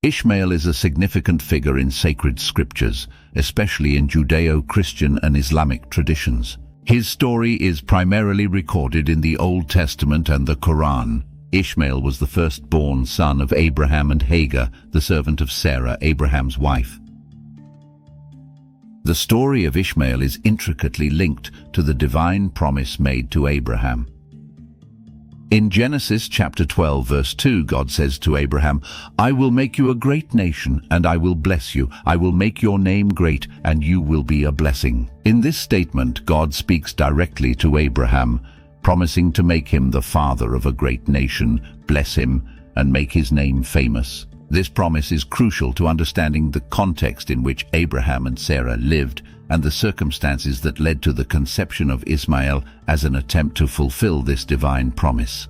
Ishmael is a significant figure in sacred scriptures, especially in Judeo-Christian and Islamic traditions. His story is primarily recorded in the Old Testament and the Quran. Ishmael was the firstborn son of Abraham and Hagar, the servant of Sarah, Abraham's wife. The story of Ishmael is intricately linked to the divine promise made to Abraham. In Genesis chapter 12 verse 2, God says to Abraham, "I will make you a great nation, and I will bless you. I will make your name great, and you will be a blessing." In this statement, God speaks directly to Abraham, promising to make him the father of a great nation, bless him, and make his name famous. This promise is crucial to understanding the context in which Abraham and Sarah lived and the circumstances that led to the conception of Ishmael as an attempt to fulfill this divine promise.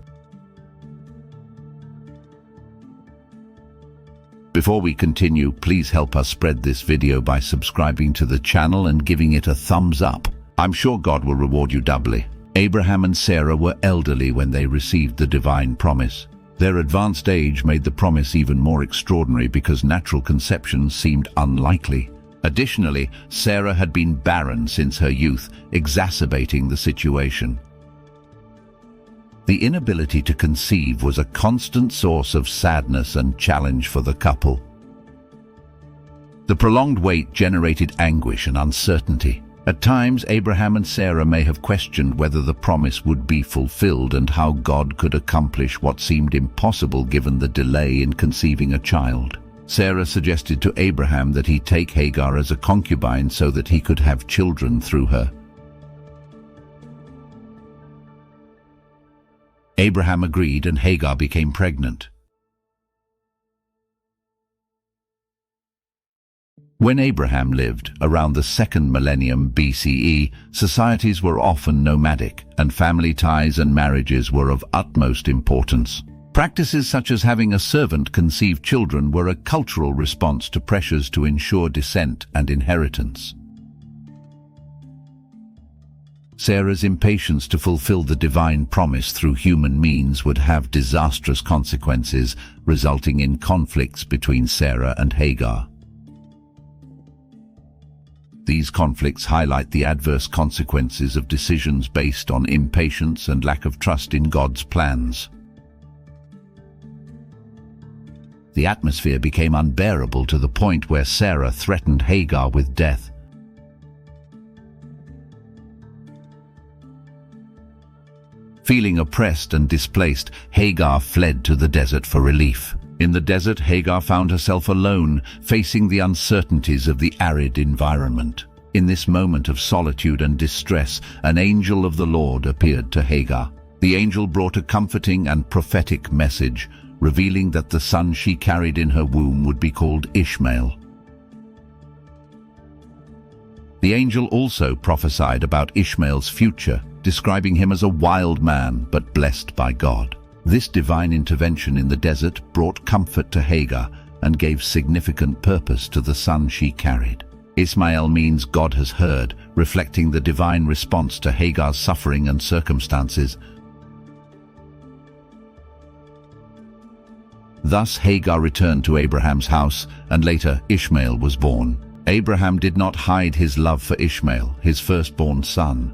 Before we continue, please help us spread this video by subscribing to the channel and giving it a thumbs up. I'm sure God will reward you doubly. Abraham and Sarah were elderly when they received the divine promise. Their advanced age made the promise even more extraordinary because natural conception seemed unlikely. Additionally, Sarah had been barren since her youth, exacerbating the situation. The inability to conceive was a constant source of sadness and challenge for the couple. The prolonged wait generated anguish and uncertainty. At times, Abraham and Sarah may have questioned whether the promise would be fulfilled and how God could accomplish what seemed impossible given the delay in conceiving a child. Sarah suggested to Abraham that he take Hagar as a concubine so that he could have children through her. Abraham agreed, and Hagar became pregnant. When Abraham lived, around the 2nd millennium BCE, societies were often nomadic, and family ties and marriages were of utmost importance. Practices such as having a servant conceive children were a cultural response to pressures to ensure descent and inheritance. Sarah's impatience to fulfill the divine promise through human means would have disastrous consequences, resulting in conflicts between Sarah and Hagar. These conflicts highlight the adverse consequences of decisions based on impatience and lack of trust in God's plans. The atmosphere became unbearable to the point where Sarah threatened Hagar with death. Feeling oppressed and displaced, Hagar fled to the desert for relief. In the desert, Hagar found herself alone, facing the uncertainties of the arid environment. In this moment of solitude and distress, an angel of the Lord appeared to Hagar. The angel brought a comforting and prophetic message, revealing that the son she carried in her womb would be called Ishmael. The angel also prophesied about Ishmael's future, describing him as a wild man but blessed by God. This divine intervention in the desert brought comfort to Hagar and gave significant purpose to the son she carried. Ishmael means God has heard, reflecting the divine response to Hagar's suffering and circumstances. Thus Hagar returned to Abraham's house, and later Ishmael was born. Abraham did not hide his love for Ishmael, his firstborn son.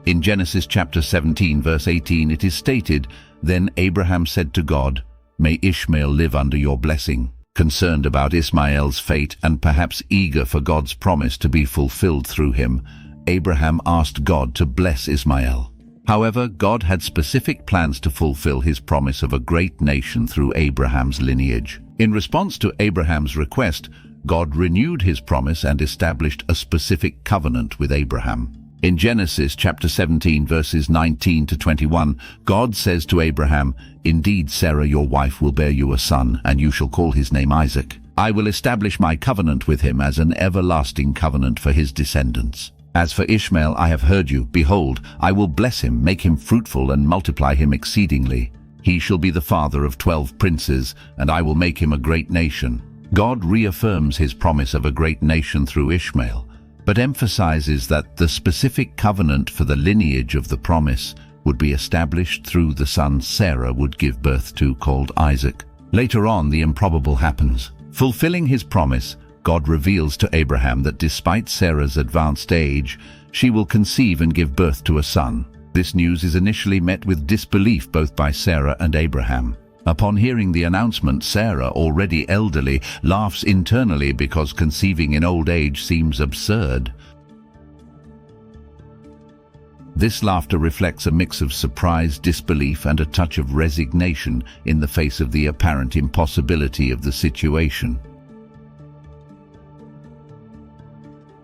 In Genesis chapter 17 verse 18 it is stated, "Then Abraham said to God, 'May Ishmael live under your blessing.'" Concerned about Ishmael's fate and perhaps eager for God's promise to be fulfilled through him, Abraham asked God to bless Ishmael. However, God had specific plans to fulfill his promise of a great nation through Abraham's lineage. In response to Abraham's request, God renewed his promise and established a specific covenant with Abraham. In Genesis chapter 17 verses 19 to 21, God says to Abraham, "Indeed, Sarah your wife will bear you a son, and you shall call his name Isaac. I will establish my covenant with him as an everlasting covenant for his descendants. As for Ishmael, I have heard you. Behold, I will bless him, make him fruitful, and multiply him exceedingly. He shall be the father of 12 princes, and I will make him a great nation." God reaffirms his promise of a great nation through Ishmael, but emphasizes that the specific covenant for the lineage of the promise would be established through the son Sarah would give birth to, called Isaac. Later on, the improbable happens. Fulfilling his promise, God reveals to Abraham that despite Sarah's advanced age, she will conceive and give birth to a son. This news is initially met with disbelief both by Sarah and Abraham. Upon hearing the announcement, Sarah, already elderly, laughs internally because conceiving in old age seems absurd. This laughter reflects a mix of surprise, disbelief, and a touch of resignation in the face of the apparent impossibility of the situation.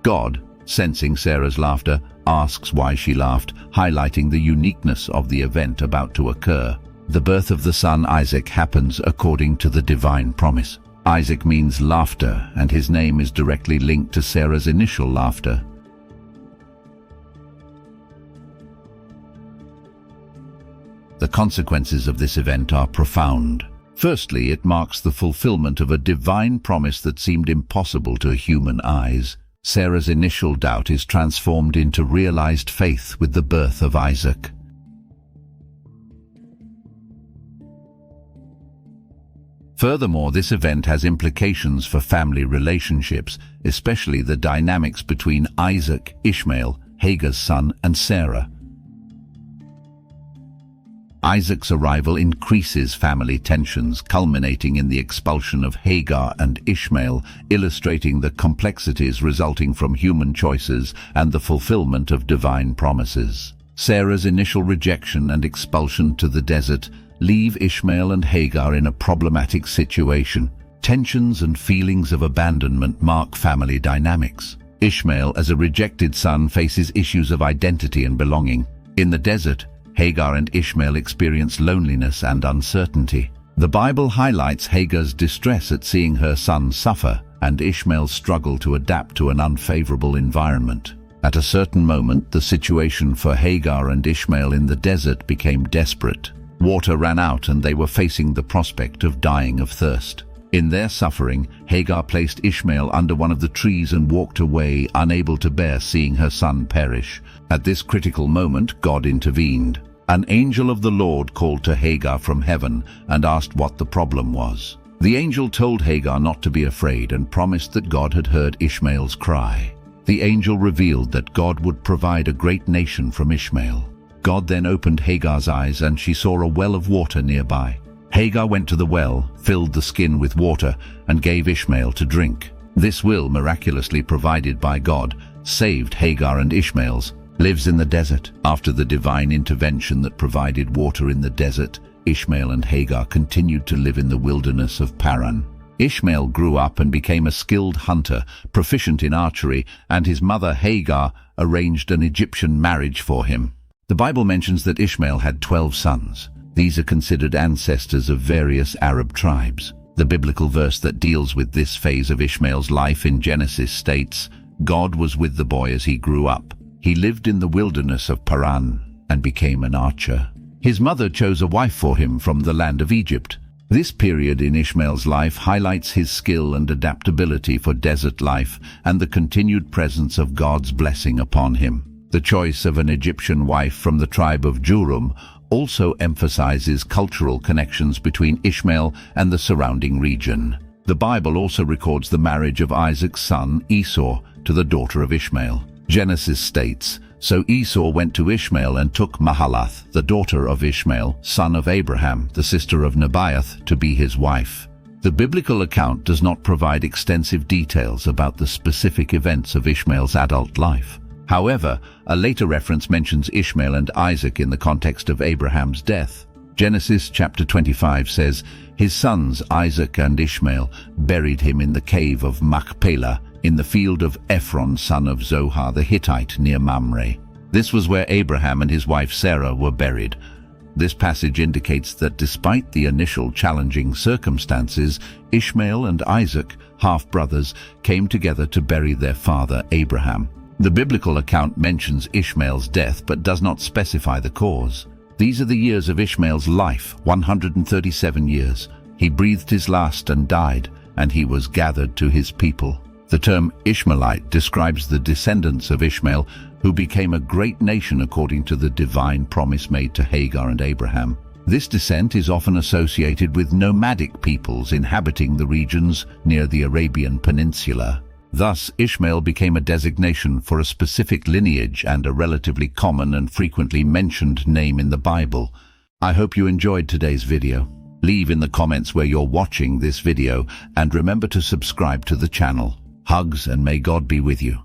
God, sensing Sarah's laughter, asks why she laughed, highlighting the uniqueness of the event about to occur. The birth of the son Isaac happens according to the divine promise. Isaac means laughter, and his name is directly linked to Sarah's initial laughter. The consequences of this event are profound. Firstly, it marks the fulfillment of a divine promise that seemed impossible to human eyes. Sarah's initial doubt is transformed into realized faith with the birth of Isaac. Furthermore, this event has implications for family relationships, especially the dynamics between Isaac, Ishmael, Hagar's son, and Sarah. Isaac's arrival increases family tensions, culminating in the expulsion of Hagar and Ishmael, illustrating the complexities resulting from human choices and the fulfillment of divine promises. Sarah's initial rejection and expulsion to the desert leave Ishmael and Hagar in a problematic situation. Tensions and feelings of abandonment mark family dynamics. Ishmael, as a rejected son, faces issues of identity and belonging. In the desert, Hagar and Ishmael experience loneliness and uncertainty. The Bible highlights Hagar's distress at seeing her son suffer and Ishmael's struggle to adapt to an unfavorable environment. At a certain moment, the situation for Hagar and Ishmael in the desert became desperate. Water ran out and they were facing the prospect of dying of thirst. In their suffering, Hagar placed Ishmael under one of the trees and walked away, unable to bear seeing her son perish. At this critical moment, God intervened. An angel of the Lord called to Hagar from heaven and asked what the problem was. The angel told Hagar not to be afraid and promised that God had heard Ishmael's cry. The angel revealed that God would provide a great nation from Ishmael. God then opened Hagar's eyes and she saw a well of water nearby. Hagar went to the well, filled the skin with water, and gave Ishmael to drink. This will, miraculously provided by God, saved Hagar and Ishmael's lives in the desert. After the divine intervention that provided water in the desert, Ishmael and Hagar continued to live in the wilderness of Paran. Ishmael grew up and became a skilled hunter, proficient in archery, and his mother Hagar arranged an Egyptian marriage for him. The Bible mentions that Ishmael had 12 sons. These are considered ancestors of various Arab tribes. The biblical verse that deals with this phase of Ishmael's life in Genesis states, God was with the boy as he grew up. He lived in the wilderness of Paran and became an archer. His mother chose a wife for him from the land of Egypt. This period in Ishmael's life highlights his skill and adaptability for desert life and the continued presence of God's blessing upon him. The choice of an Egyptian wife from the tribe of Jurum also emphasizes cultural connections between Ishmael and the surrounding region. The Bible also records the marriage of Isaac's son Esau to the daughter of Ishmael. Genesis states, "So Esau went to Ishmael and took Mahalath, the daughter of Ishmael, son of Abraham, the sister of Nebaioth, to be his wife." The biblical account does not provide extensive details about the specific events of Ishmael's adult life. However, a later reference mentions Ishmael and Isaac in the context of Abraham's death. Genesis chapter 25 says, "His sons Isaac and Ishmael buried him in the cave of Machpelah, in the field of Ephron son of Zohar the Hittite near Mamre." This was where Abraham and his wife Sarah were buried. This passage indicates that despite the initial challenging circumstances, Ishmael and Isaac, half-brothers, came together to bury their father Abraham. The biblical account mentions Ishmael's death but does not specify the cause. These are the years of Ishmael's life, 137 years. He breathed his last and died, and he was gathered to his people. The term Ishmaelite describes the descendants of Ishmael, who became a great nation according to the divine promise made to Hagar and Abraham. This descent is often associated with nomadic peoples inhabiting the regions near the Arabian Peninsula. Thus, Ishmael became a designation for a specific lineage and a relatively common and frequently mentioned name in the Bible. I hope you enjoyed today's video. Leave in the comments where you're watching this video and remember to subscribe to the channel. Hugs and may God be with you.